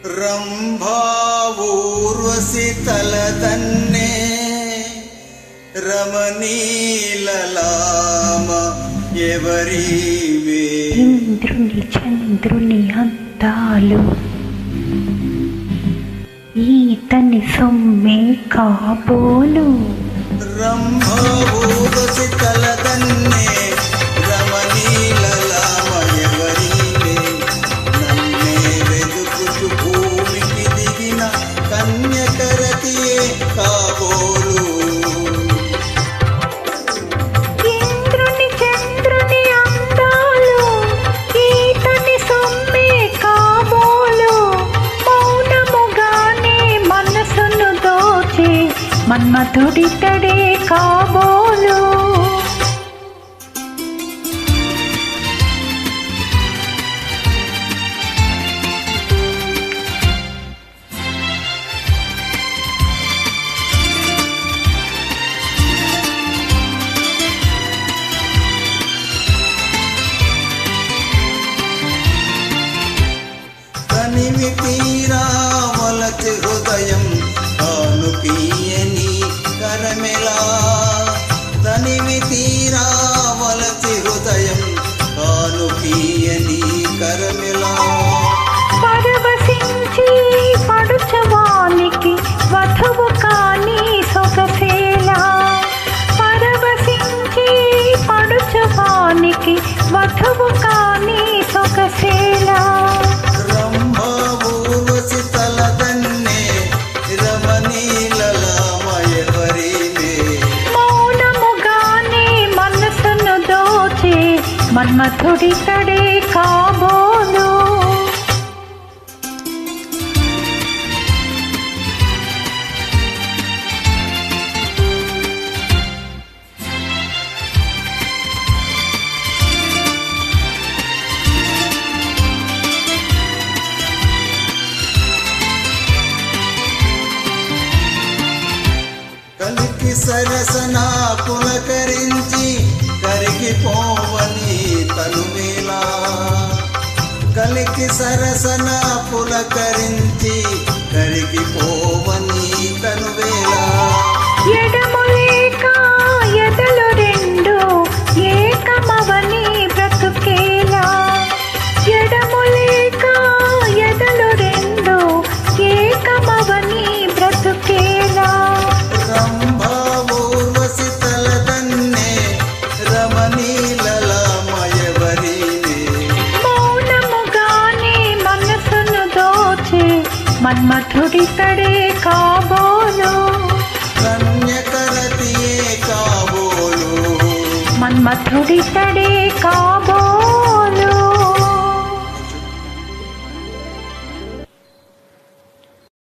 ರಂಭಾ ಊರ್ವಶಿ ತಲದನ್ನೇ రమణీలలామ ఎవరివే. ఇంద్రుని చంద్రుని అందాలు ఈతని సొమ్మే కాబోలు. రంభూర్వశి తలదన్నే రమణీలలామ ఎవరివే. నన్నే వెదుకుచు భూమికి దిగిన కన్యకరతియే కాబోలు. మన్మథుడితడే కాబోలు. తనివి తీరా వలచి హృదయం కానుకీయని కరమెలా. తనివి తీరా వలచి హృదయం కానుకీయని కరమెలా. పరవశించి పడుచవానికి వధువు కాని సొగసేలా. పరవశించి పడుచవానికి వధువు కాని సొగసేలా. మన్మథుడితడే కాబోలు. కలికి సరసన పులకరించి కరిగిపోవని తనువేలా. కలికి సరసన పులకరించి కరిగిపోవని తనువేలా. ఎడములేక ఎదలు రెండు ఏకమవని బ్రతుకేలా. ఎడములేక ఎదలు రెండు ఏకమవని బ్రతుకేలా. రంభా ఊర్వశి తలదన్నే రమణీలలామ ఎవరివే. మౌనముగానే మనసును దోచే మన్మథుడితడే కాబోలు. కన్యకరతియే కాబోలు. మన్మథుడితడే కాబోలు.